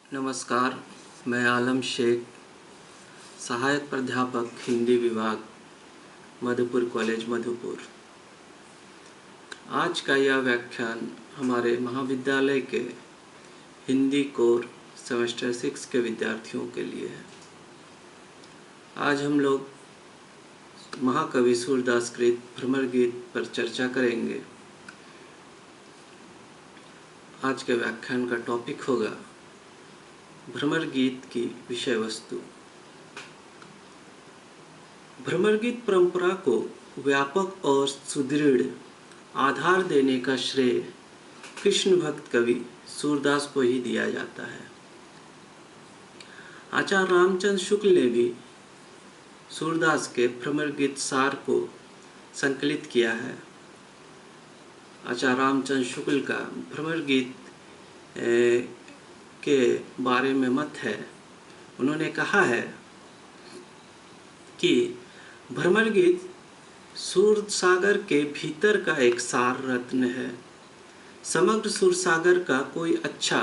नमस्कार, मैं आलम शेख, सहायक प्राध्यापक हिंदी विभाग, मधुपुर कॉलेज मधुपुर। आज का यह व्याख्यान हमारे महाविद्यालय के हिंदी कोर सेमेस्टर 6 के विद्यार्थियों के लिए है। आज हम लोग महाकवि सूरदास कृत भ्रमर गीत पर चर्चा करेंगे। आज के व्याख्यान का टॉपिक होगा भ्रमर गीत की विषय वस्तु। भ्रमर गीत परंपरा को व्यापक और सुदृढ़ आधार देने का श्रेय कृष्ण भक्त कवि सूरदास को ही दिया जाता है। आचार्य रामचंद्र शुक्ल ने भी सूरदास के भ्रमर गीत सार को संकलित किया है। आचार्य रामचंद्र शुक्ल का भ्रमर गीत के बारे में मत है। उन्होंने कहा है कि भ्रमर गीत सुर सागर के भीतर का एक सार रत्न है। समग्र सुर सागर का कोई अच्छा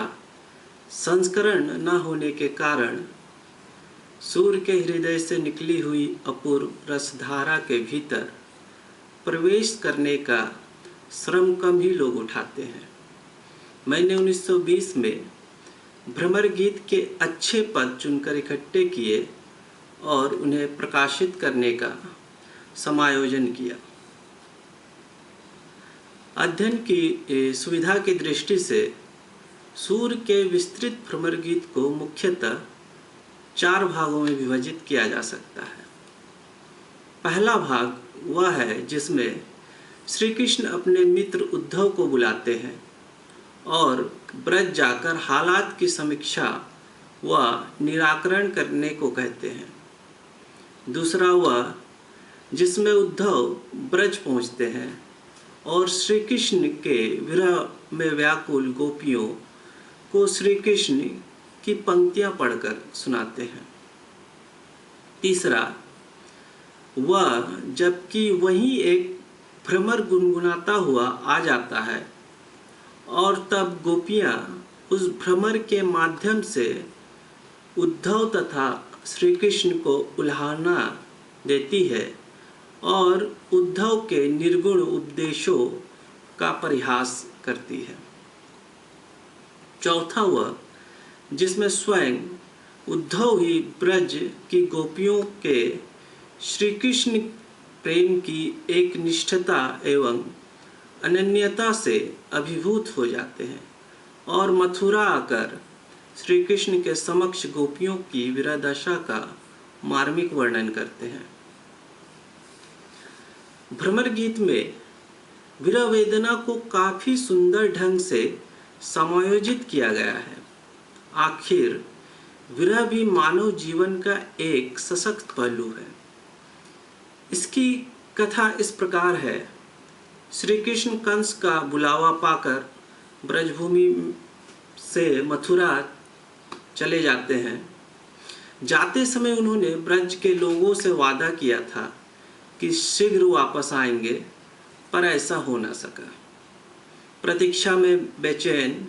संस्करण न होने के कारण सूर के हृदय से निकली हुई अपूर्व रसधारा के भीतर प्रवेश करने का श्रम कम ही लोग उठाते हैं। मैंने 1920 में भ्रमर गीत के अच्छे पद चुनकर इकट्ठे किए और उन्हें प्रकाशित करने का समायोजन किया। अध्ययन की सुविधा की दृष्टि से सूर के विस्तृत भ्रमर गीत को मुख्यतः 4 भागों में विभाजित किया जा सकता है। पहला भाग वह है जिसमें श्री कृष्ण अपने मित्र उद्धव को बुलाते हैं और ब्रज जाकर हालात की समीक्षा व निराकरण करने को कहते हैं। दूसरा वह जिसमें उद्धव ब्रज पहुँचते हैं और श्री कृष्ण के विरह में व्याकुल गोपियों को श्री कृष्ण की पंक्तियाँ पढ़कर सुनाते हैं। तीसरा वह जबकि वहीं एक भ्रमर गुनगुनाता हुआ आ जाता है और तब गोपियाँ उस भ्रमर के माध्यम से उद्धव तथा श्री कृष्ण को उल्हाना देती है और उद्धव के निर्गुण उपदेशों का परिहास करती है। चौथा वह जिसमें स्वयं उद्धव ही ब्रज की गोपियों के श्री कृष्ण प्रेम की एक निष्ठता एवं अनन्यता से अभिभूत हो जाते हैं और मथुरा आकर श्री कृष्ण के समक्ष गोपियों की विरह दशा का मार्मिक वर्णन करते हैं। भ्रमर गीत में विरह वेदना को काफी सुंदर ढंग से समायोजित किया गया है। आखिर विरह भी मानव जीवन का एक सशक्त पहलू है। इसकी कथा इस प्रकार है। श्री कृष्ण कंस का बुलावा पाकर ब्रजभूमि से मथुरा चले जाते हैं। जाते समय उन्होंने ब्रज के लोगों से वादा किया था कि शीघ्र वापस आएंगे, पर ऐसा हो न सका। प्रतीक्षा में बेचैन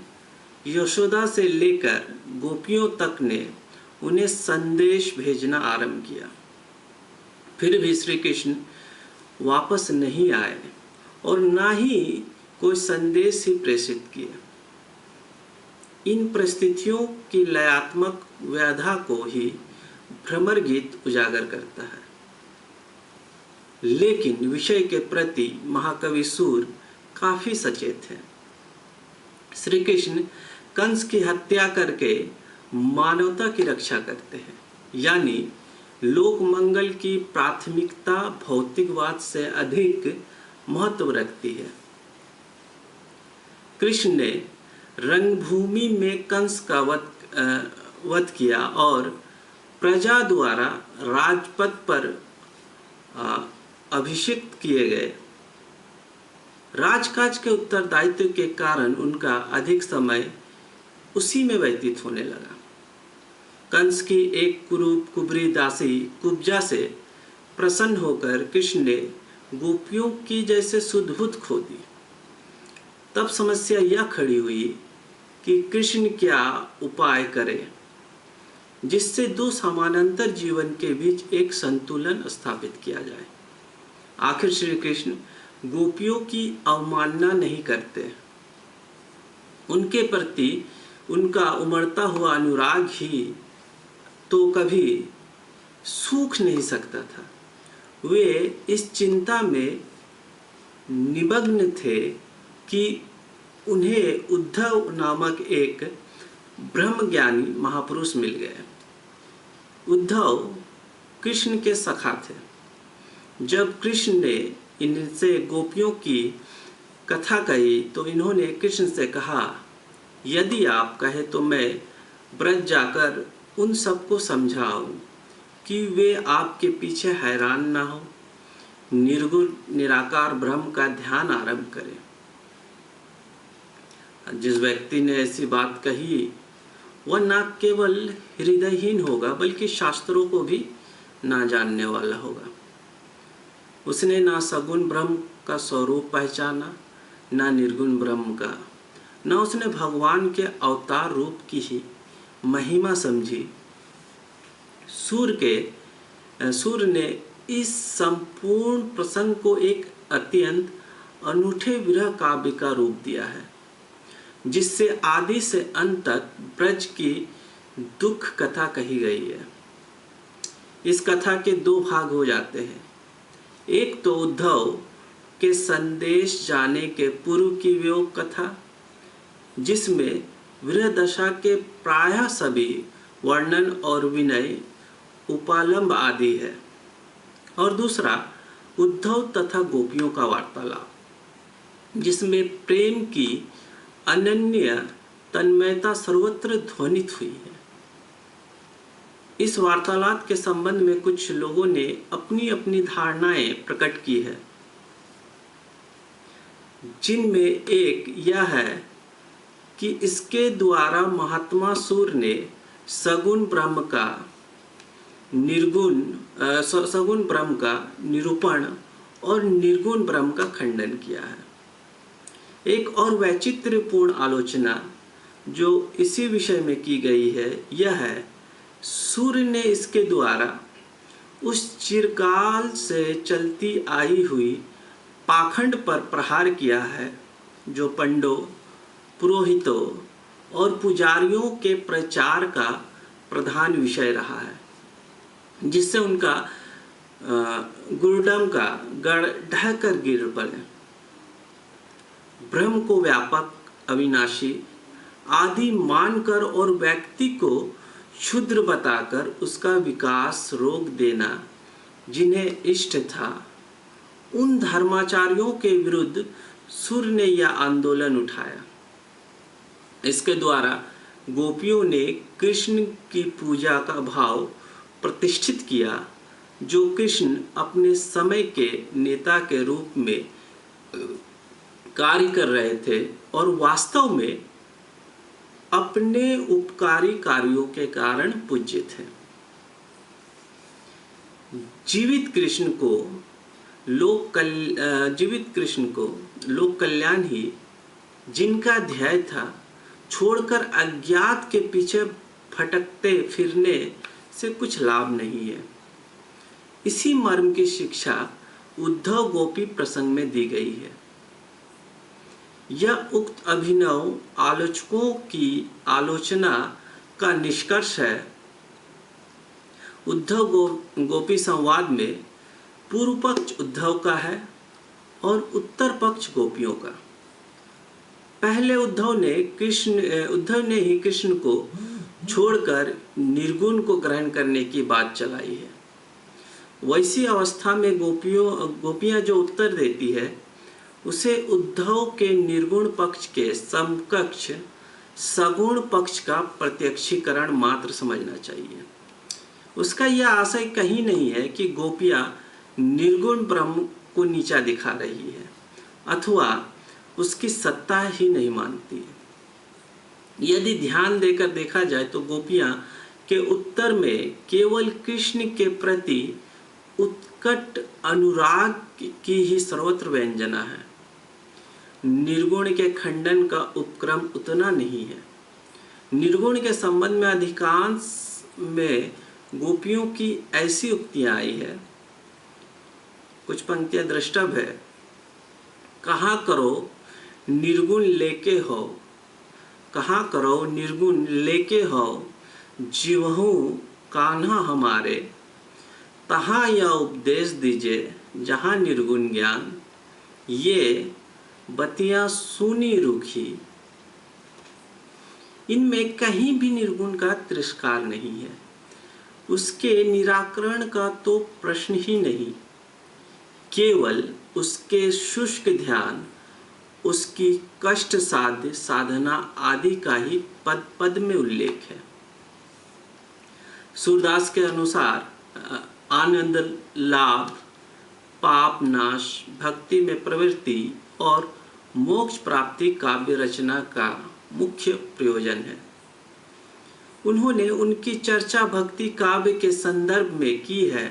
यशोदा से लेकर गोपियों तक ने उन्हें संदेश भेजना आरंभ किया। फिर भी श्री कृष्ण वापस नहीं आए और ना ही कोई संदेश ही प्रेषित किया। इन परिस्थितियों की लयात्मक व्याधा को ही भ्रमर गीत उजागर करता है। लेकिन विषय के प्रति महाकवि सूर काफी सचेत है। श्री कृष्ण कंस की हत्या करके मानवता की रक्षा करते हैं, यानी लोक मंगल की प्राथमिकता भौतिकवाद से अधिक महत्व रखती है। कृष्ण ने रंगभूमि में कंस का वध किया और प्रजा द्वारा राजपद पर अभिषिक्त किए गए। राजकाज के उत्तरदायित्व के कारण उनका अधिक समय उसी में व्यतीत होने लगा। कंस की एक कुरूप कुबरी दासी कुब्जा से प्रसन्न होकर कृष्ण ने गोपियों की जैसे सुध बुध खो दी। तब समस्या यह खड़ी हुई कि कृष्ण क्या उपाय करे जिससे दो समानांतर जीवन के बीच एक संतुलन स्थापित किया जाए। आखिर श्री कृष्ण गोपियों की अवमानना नहीं करते, उनके प्रति उनका उमड़ता हुआ अनुराग ही तो कभी सूख नहीं सकता था। वे इस चिंता में निमग्न थे कि उन्हें उद्धव नामक एक ब्रह्मज्ञानी महापुरुष मिल गए। उद्धव कृष्ण के सखा थे। जब कृष्ण ने इनसे गोपियों की कथा कही तो इन्होंने कृष्ण से कहा, यदि आप कहे तो मैं ब्रज जाकर उन सबको समझाऊं कि वे आपके पीछे हैरान ना हो, निर्गुण निराकार ब्रह्म का ध्यान आरंभ करें। जिस व्यक्ति ने ऐसी बात कही वह न केवल हृदयहीन होगा बल्कि शास्त्रों को भी ना जानने वाला होगा। उसने ना सगुण ब्रह्म का स्वरूप पहचाना, ना निर्गुण ब्रह्म का, न उसने भगवान के अवतार रूप की ही महिमा समझी। सूर्य ने इस संपूर्ण प्रसंग को एक अत्यंत अनूठे विरह काव्य का रूप दिया है, जिससे आदि से अंत तक ब्रज की दुख कथा कही गई है। इस कथा के दो भाग हो जाते हैं। एक तो उद्धव के संदेश जाने के पूर्व की वियोग कथा, जिसमें विरह दशा के प्रायः सभी वर्णन और विनय उपालंब आदि है, और दूसरा उद्धव तथा गोपियों का वार्तालाप, जिसमें प्रेम की अनन्य तन्मयता सर्वत्र ध्वनित हुई है। इस वार्तालाप के संबंध में कुछ लोगों ने अपनी अपनी धारणाएं प्रकट की है, जिनमें एक यह है कि इसके द्वारा महात्मा सूर्य ने सगुण ब्रह्म का निरूपण और निर्गुण ब्रह्म का खंडन किया है। एक और वैचित्र्यपूर्ण आलोचना जो इसी विषय में की गई है यह है, सूर्य ने इसके द्वारा उस चिरकाल से चलती आई हुई पाखंड पर प्रहार किया है जो पंडों, पुरोहितों और पुजारियों के प्रचार का प्रधान विषय रहा है, जिससे उनका गुरुडम का गढ़ ढहकर गिर पड़े। ब्रह्म को व्यापक, अविनाशी आदि मानकर और व्यक्ति को क्षुद्र बताकर उसका विकास रोक देना जिन्हें इष्ट था, उन धर्माचार्यों के विरुद्ध सूर्य ने यह आंदोलन उठाया। इसके द्वारा गोपियों ने कृष्ण की पूजा का भाव प्रतिष्ठित किया, जो कृष्ण अपने समय के नेता के रूप में कार्य कर रहे थे और वास्तव में अपने उपकारी कार्यों के कारण पूज्य थे। जीवित कृष्ण को लोक कल्याण ही जिनका ध्येय था, छोड़कर अज्ञात के पीछे भटकते फिरने से कुछ लाभ नहीं है। इसी मर्म की शिक्षा उद्धव गोपी प्रसंग में दी गई है। यह उक्त अभिनव आलोचकों की आलोचना का निष्कर्ष है। उद्धव गोपी संवाद में पूर्व पक्ष उद्धव का है और उत्तर पक्ष गोपियों का। पहले उद्धव ने ही कृष्ण को छोड़कर निर्गुण को ग्रहण करने की बात चलाई है। वैसी अवस्था में गोपियां जो उत्तर देती है उसे उद्धव के निर्गुण पक्ष के समकक्ष सगुण पक्ष का प्रत्यक्षीकरण मात्र समझना चाहिए। उसका यह आशय कहीं नहीं है कि गोपियां निर्गुण ब्रह्म को नीचा दिखा रही है अथवा उसकी सत्ता ही नहीं मानती है। यदि ध्यान देकर देखा जाए तो गोपियां के उत्तर में केवल कृष्ण के प्रति उत्कट अनुराग की ही सर्वत्र व्यंजना है। निर्गुण के खंडन का उपक्रम उतना नहीं है। निर्गुण के संबंध में अधिकांश में गोपियों की ऐसी उक्तियां आई है। कुछ पंक्तियां द्रष्टव्य है। कहाँ करो निर्गुण लेके हो, कहाँ करो निर्गुण लेके हो, जीवहू कान्हा हमारे, तहाँ यह उपदेश दीजिए जहाँ निर्गुण ज्ञान, ये बतियां सुनी रूखी। इनमें कहीं भी निर्गुण का तिरस्कार नहीं है, उसके निराकरण का तो प्रश्न ही नहीं, केवल उसके शुष्क ध्यान, उसकी कष्ट साध्य साधना आदि का ही पद पद में उल्लेख है। सूरदास के अनुसार आनंद लाभ, पाप नाश, भक्ति में प्रवृत्ति और मोक्ष प्राप्ति काव्य रचना का मुख्य प्रयोजन है। उन्होंने उनकी चर्चा भक्ति काव्य के संदर्भ में की है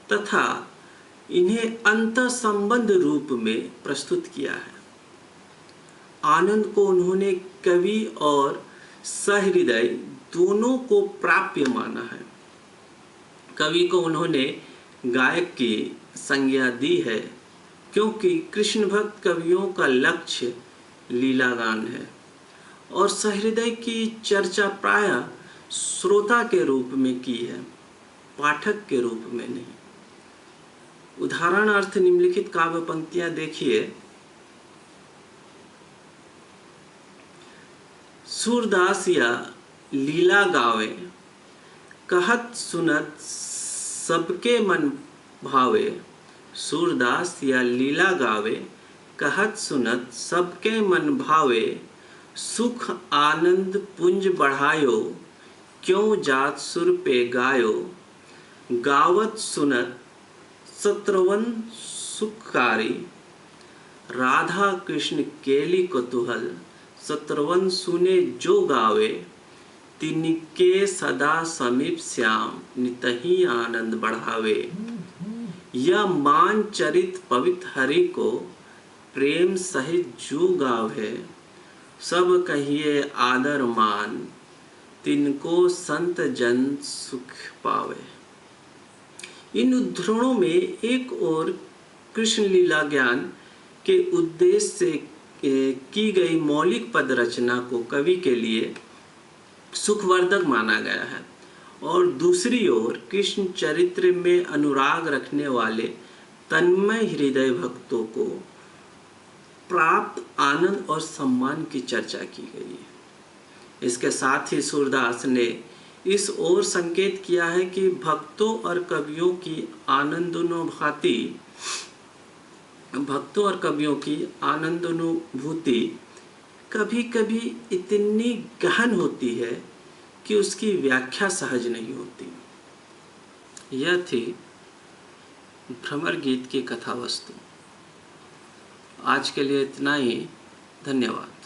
तथा इन्हें अंतः संबंध रूप में प्रस्तुत किया है। आनंद को उन्होंने कवि और सहृदय दोनों को प्राप्य माना है। कवि को उन्होंने गायक की संज्ञा दी है, क्योंकि कृष्ण भक्त कवियों का लक्ष्य लीला गान है, और सहृदय की चर्चा प्रायः श्रोता के रूप में की है, पाठक के रूप में नहीं। उदाहरणार्थ निम्नलिखित काव्य पंक्तियां देखिए। सूरदास या लीला गावे, कहत सुनत सबके मन भावे। सूरदास या लीला गावे, कहत सुनत सबके मन भावे। सुख आनंद पुंज बढ़ायो, क्यों जात सुर पे गायो। गावत सुनत शत्रवन सुखकारी, राधा कृष्ण केली कुतूहल। शत्रवन सुने जो गावे, तिनके सदा समीप श्याम, नितहि आनंद बढ़ावे। यह मान चरित पवित्र हरि को, प्रेम सहित जो गावे। सब कहिए आदर मान, तिनको संत जन सुख पावे। इन उद्धरणों में एक और कृष्ण लीला ज्ञान के उद्देश्य से की गई मौलिक पद रचना को कवि के लिए सुखवर्धक माना गया है, और दूसरी ओर कृष्ण चरित्र में अनुराग रखने वाले तन्मय हृदय भक्तों को प्राप्त आनंद और सम्मान की चर्चा की गई है। इसके साथ ही सूरदास ने इस ओर संकेत किया है कि भक्तों और कवियों की आनंदानुभूति कभी कभी इतनी गहन होती है कि उसकी व्याख्या सहज नहीं होती। यह थी भ्रमर गीत की कथा वस्तु। आज के लिए इतना ही। धन्यवाद।